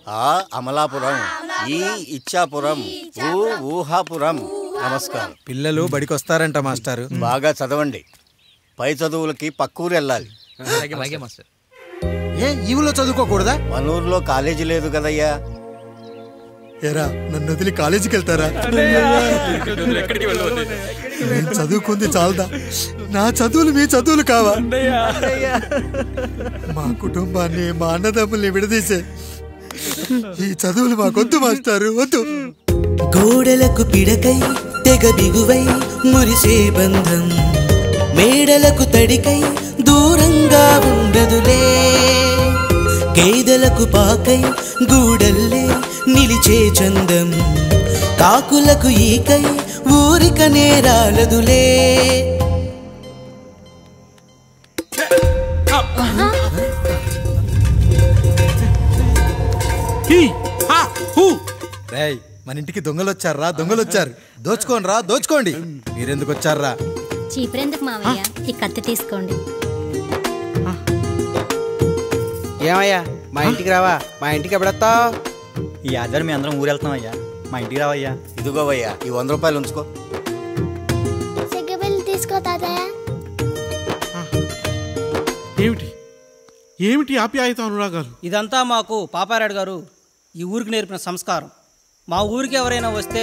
ఆ అమలాపురం, ఈ ఇచ్చాపురం, ఊహాపురం. నమస్కారం. పిల్లలు బడికొస్తారంట మాస్టారు. బాగా చదవండి. పై చదువులకి పక్కూరు వెళ్ళాలి. ఏ ఈ ఊళ్ళో చదువుకోకూడదా? మన ఊర్లో కాలేజీ లేదు కదయ్యా. ఏరా నన్ను వదిలి కాలేజీకి వెళ్తారా? నేను చదువుకుంది చాలదా? నా చదువులు మీ చదువులు కావా? మా కుటుంబాన్ని, మా అన్నదమ్ముల్ని విడదీసే ఈ చదువులు మాకొద్దు మాస్టారు, వద్దు. గోడలకు పిడకై తెగ బిగువై మురిసే బంధం, మేడలకు తడికై దూరంగా ఉండదులే. గేదెలకు పాకై గూడల్లే నిలిచే చందం, కాకులకు ఈకై ఊరిక నేరాలదులే. రేయ్ మన ఇంటికి దొంగలొచ్చారా? దొంగలొచ్చారు. దోచుకోండి రా, దోచుకోండి. మీరెందుకు వచ్చారా? చీపురెందుకు మావయ్య, ఈ కత్తి తీసుకోండి. ఏమయ్యా మా ఇంటికి రావా? మా ఇంటికి ఎప్పుడొస్తావు? ఈ ఆధారం మీ అందరం ఊరెళ్తాం అయ్యా, మా ఇంటికి రావయ్యా. ఇదిగోవయ్యా, ఈ 100 రూపాయలు ఉంచుకో. తీసుకో తాతయ్య. ఏమిటి ఏమిటి ఆప్యాయత అనురాగాలు? ఇదంతా మాకు పాపారాయుడు గారు ఈ ఊరికి నేర్పిన సంస్కారం. మా ఊరికి ఎవరైనా వస్తే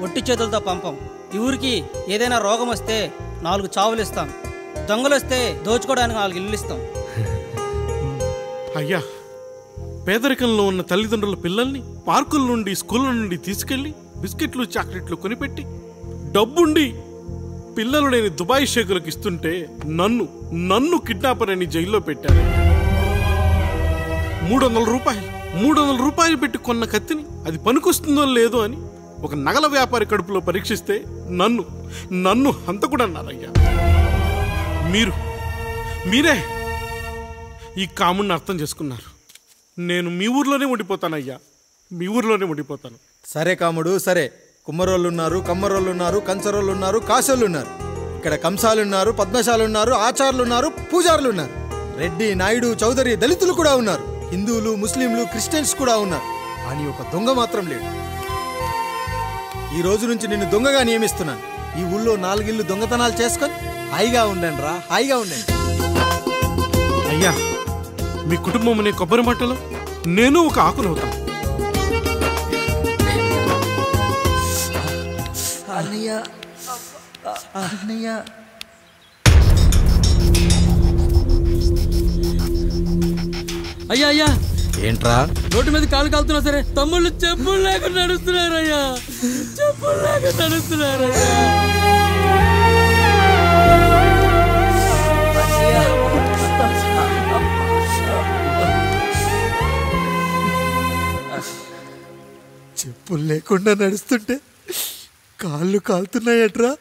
ఒట్టి చేతులతో పంపం. ఈ ఊరికి ఏదైనా రోగం వస్తే 4 చావులు ఇస్తాం. దొంగలు వస్తే దోచుకోవడానికి 4 ఇల్లు ఇస్తాం. అయ్యా, పేదరికంలో ఉన్న తల్లిదండ్రుల పిల్లల్ని పార్కుల నుండి, స్కూళ్ళ నుండి తీసుకెళ్లి బిస్కెట్లు, చాక్లెట్లు కొనిపెట్టి డబ్బుండి పిల్లలు లేని దుబాయ్ షేకులకు ఇస్తుంటే నన్ను కిడ్నాపర్ అని జైల్లో పెట్టారు. 300 రూపాయలు పెట్టి కొన్న కత్తిని అది పనికొస్తుందో లేదో అని ఒక నగల వ్యాపారి కడుపులో పరీక్షిస్తే నన్ను హంతకుడన్నారయ్యా. మీరే ఈ కాముడిని అర్థం చేసుకున్నారు. నేను మీ ఊర్లోనే ఉండిపోతానయ్యా, మీ ఊర్లోనే ఉండిపోతాను. సరే కాముడు, సరే. కుమ్మరోళ్ళున్నారు, కమ్మరోళ్ళున్నారు, కంచరోళ్ళున్నారు, కాశోళ్ళున్నారు. ఇక్కడ కంసాలున్నారు, పద్మశాలున్నారు, ఆచార్యులున్నారు, పూజారులున్నారు. రెడ్డి, నాయుడు, చౌదరి, దళితులు కూడా ఉన్నారు. హిందువులు, ముస్లింలు, క్రిస్టియన్స్ కూడా ఉన్నారు. కానీ ఒక దొంగ మాత్రం లేడు. ఈ రోజు నుంచి నిన్ను దొంగగా నియమిస్తున్నాను. ఈ ఊళ్ళో 4 ఇళ్ళు దొంగతనాలు చేసుకొని హాయిగా ఉండండి రా, హాయిగా ఉండండి. అయ్యా, మీ కుటుంబం అనే కొబ్బరి మట్టలో నేను ఒక ఆకునవుతాను. అయ్యా అయ్యా, ఏంట్రా రోడ్డు మీద కాలు కాలుతున్నా సరే తమ్ముళ్ళు చెప్పులు లేకుండా నడుస్తున్నారయ్యా, చెప్పులు లేకుండా నడుస్తున్నారయ్యా. చెప్పులు లేకుండా నడుస్తుంటే కాళ్ళు కాలుతున్నాయట్రా.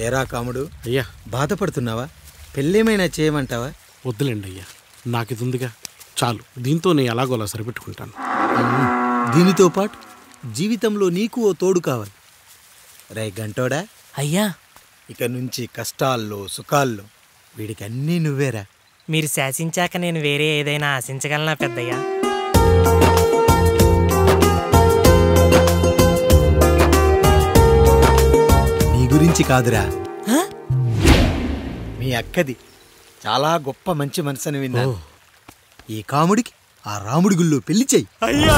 ఏరా కాముడు, అయ్యా బాధపడుతున్నావా? పెళ్ళేమైనా చేయమంటావా? వద్దులేండి అయ్యా, నాకిది ఉందిగా చాలు. దీంతో నేను ఎలాగోలా సరిపెట్టుకుంటాను. దీనితో పాటు జీవితంలో నీకు ఓ తోడు కావాలి. రే గంటోడా అయ్యా, ఇక నుంచి కష్టాల్లో సుఖాల్లో వీడికి అన్నీ నువ్వేరా. మీరు శాసించాక నేను వేరే ఏదైనా ఆశించగలనా పెద్దయ్యా? నీ గురించి కాదురా, మీ అక్కది చాలా గొప్ప మంచి మనసుని విన్నాను. ఈ కాముడికి ఆ రాముడి గుళ్ళో పెళ్లి చెయ్యి. అయ్యా,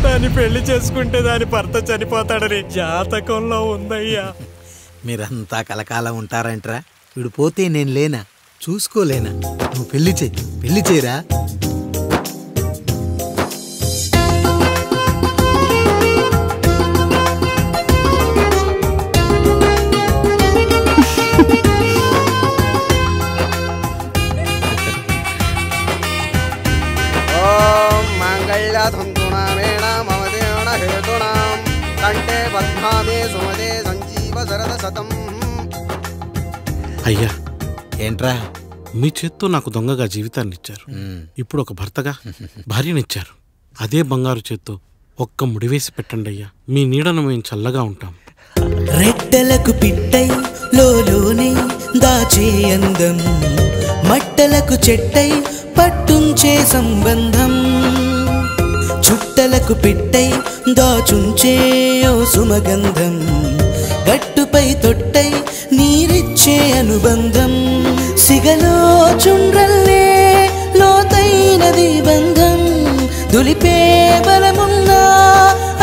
దాన్ని పెళ్లి చేసుకుంటే దాని భర్త చనిపోతాడని జాతకంలో ఉందయ్యా. మీరంతా కలకాలం ఉంటారంట్రా. వీడు పోతే నేను లేనా, చూసుకోలేనా? నువ్వు పెళ్లి చేయరా. తంతునామేణ మమదేవన హేతునాం కంటే పద్మాదే సుమదే సంజీవ శరద శతం. అయ్యా ఏంట్రా? మీ చేత్తో నాకు దొంగగా జీవితాన్ని ఇచ్చారు. ఇప్పుడు ఒక భర్తగా భార్యనిచ్చారు. అదే బంగారు చేత్తో ఒక్క ముడివేసి పెట్టండి అయ్యా. మీ నీడను మేము చల్లగా ఉంటాం. రెట్టలకు పిట్టై లోలోనే దాచే అందం, మట్టలకు చెట్టై పట్టుంచే సంబంధం, చుట్టలకు పెట్టై దాచుంచే ఓ సుమగంధం, గట్టుపై తొట్టై నీరిచ్చే అనుబంధం, సిగలో చుండ్రల్లే లోతైనది బంధం, దులిపే బలమున్నా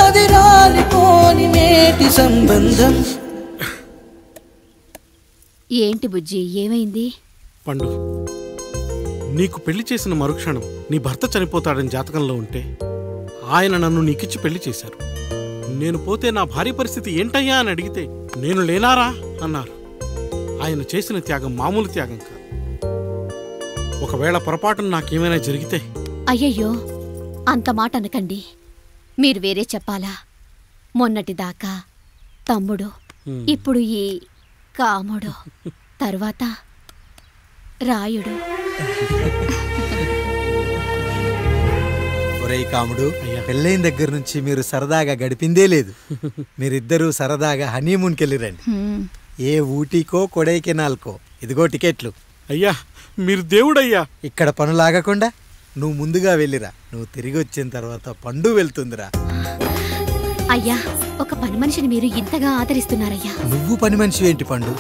అది రాలిపోని నేటి సంబంధం. ఏంటి బుజ్జి, ఏమైంది? పండు, నీకు పెళ్లి చేసిన మరుక్షణం నీ భర్త చనిపోతాడని జాతకంలో ఉంటే ఆయన నన్ను నీకిచ్చి పెళ్లి చేశారు. నేను పోతే నా భార్య పరిస్థితి ఏంటయ్యా అని అడిగితే నేను లేనారా అన్నారు. ఆయన చేసిన త్యాగం మామూలు త్యాగం కాదు. ఒకవేళ పొరపాటున నాకేమైనా జరిగితే? అయ్యయ్యో, అంత మాట అనకండి. మీరు వేరే చెప్పాలా? మొన్నటిదాకా తమ్ముడు, ఇప్పుడు ఈ కాముడు, తర్వాత రాయుడు. ఒరేయ్ కాముడు, పెళ్ళైన దగ్గర నుంచి మీరు సరదాగా గడిపిందే లేదు. మీరిద్దరూ సరదాగా హనీమూన్కి వెళ్ళిరండి. ఏ ఊటీకో కొడైకెనాల్కో. ఇదిగో టికెట్లు. అయ్యా మీరు దేవుడయ్యా. ఇక్కడ పనులాగకుండా నువ్వు ముందుగా వెళ్ళిరా. నువ్వు తిరిగి వచ్చిన తర్వాత పండు వెళ్తుందిరా. అయ్యా, ఒక పని మనిషిని మీరు ఇంతగా ఆదరిస్తున్నారయ్యా. నువ్వు పని మనిషి ఏంటి పండు?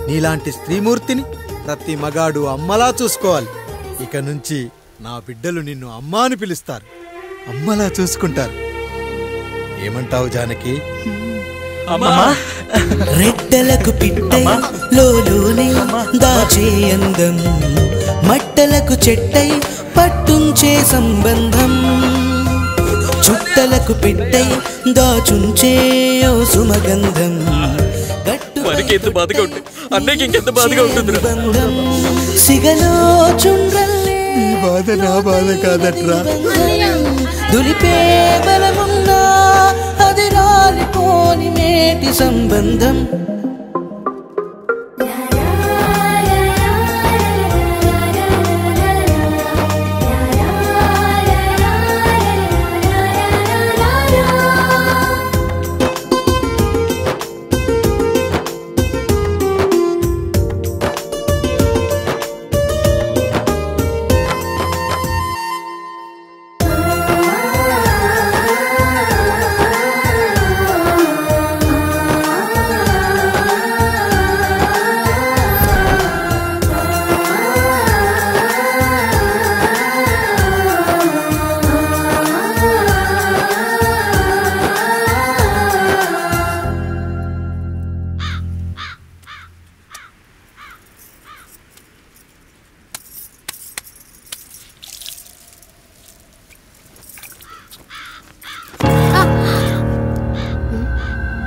నీలాంటి స్త్రీమూర్తిని ప్రతి మగాడు అమ్మలా చూసుకోవాలి. ఇక నుంచి నా బిడ్డలు నిన్ను అమ్మా అని పిలుస్తారు, అమ్మలా చూసుకుంటారు. ఏమంటావు జానకి? రెట్టలకు పిట్టై లోలోనే దాచే అందం, మట్టలకు చెట్టై పట్టుంచే సంబంధం, చుట్టలకు పెట్టై దాచుంచే ఓ సుమగంధం, ఎంత బాధగా ఉంటుంది అన్నకి ఇంకెంత బాధగా ఉంటుంది. సిగలో చుండ్రల్లే ఈ బాధ నా బాధ కాదట్రా. దులిపే బలమున్నా అది రాలిపోని నేటి సంబంధం.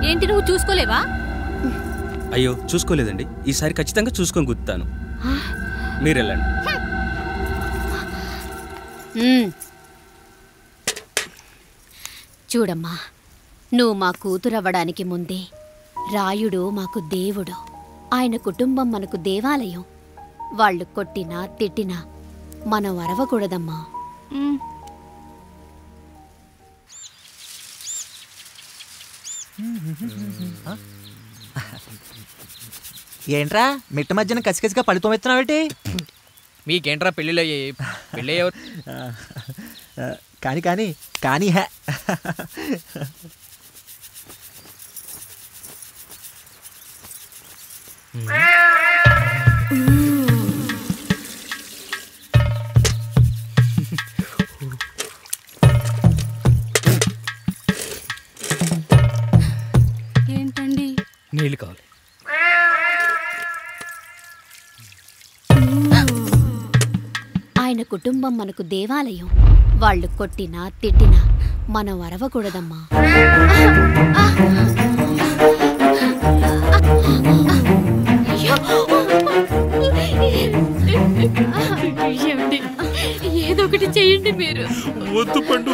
ఏంటి, నువ్వు చూసుకోలేవా? అయ్యో చూసుకోలేదండి. ఈసారి ఖచ్చితంగా చూసుకొని గుర్తాను. మీరు వెళ్ళండి. చూడమ్మా, నువ్వు మా కూతురవ్వడానికి ముందే రాయుడు మాకు దేవుడు. ఆయన కుటుంబం మనకు దేవాలయం. వాళ్ళు కొట్టినా తిట్టినా మనం అరవకూడదమ్మా. ఏంట్రా మిట్ట మధ్యన కసికసిగా పడితోమెత్తున్నావేటి? మీకేంట్రా పెళ్ళిళ్ళు అయ్యాయి? పెళ్ళి కానీ కానీ కానీ హే ఏంటండి? నీళ్ళు కావాలి. ఆయన కుటుంబం మనకు దేవాలయం. వాళ్ళు కొట్టినా తిట్టినా మనం అరవకూడదమ్మా. ఏదో ఒకటి చెయ్యండి. ఆపండి మీరు. వద్దు పండు,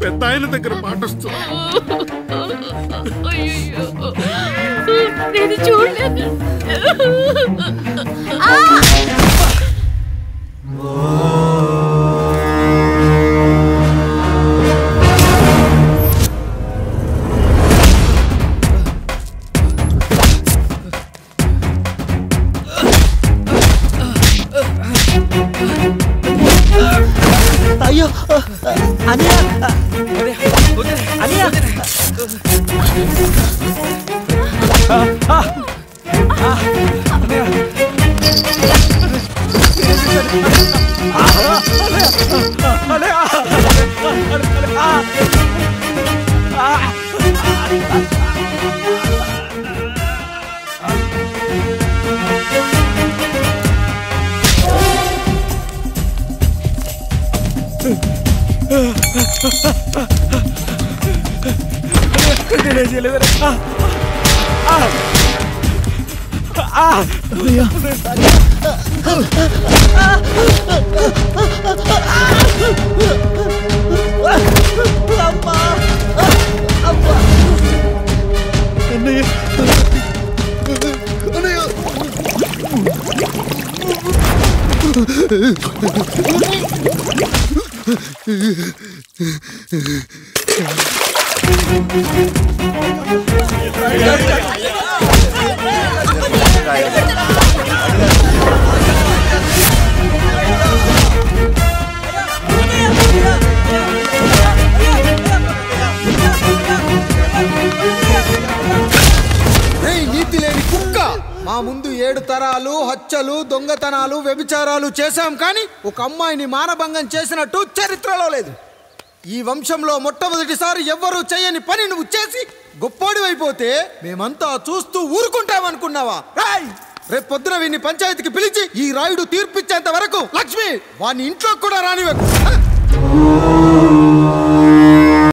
పెద్ద ఆయన దగ్గర మాటొస్తుంది. నేను చూడలేదు. అయ్యో అనియా అనియా నీతి లేని కుక్క, మా ముందు 7 తరాలు హత్యలు, దొంగతనాలు, వ్యభిచారాలు చేశాం, కానీ ఒక అమ్మాయిని మానభంగం చేసినట్టు చరిత్రలో లేదు. ఈ వంశంలో మొట్టమొదటిసారి ఎవ్వరూ చేయని పని నువ్వు చేసి గొప్పోడివైపోతే మేమంతా చూస్తూ ఊరుకుంటామనుకున్నావా? రేపు పొద్దున వీడిని పంచాయతీకి పిలిచి ఈ రాయుడు తీర్పిచ్చేంత వరకు లక్ష్మి వాడిని ఇంట్లో కూడా రానివ్వకు.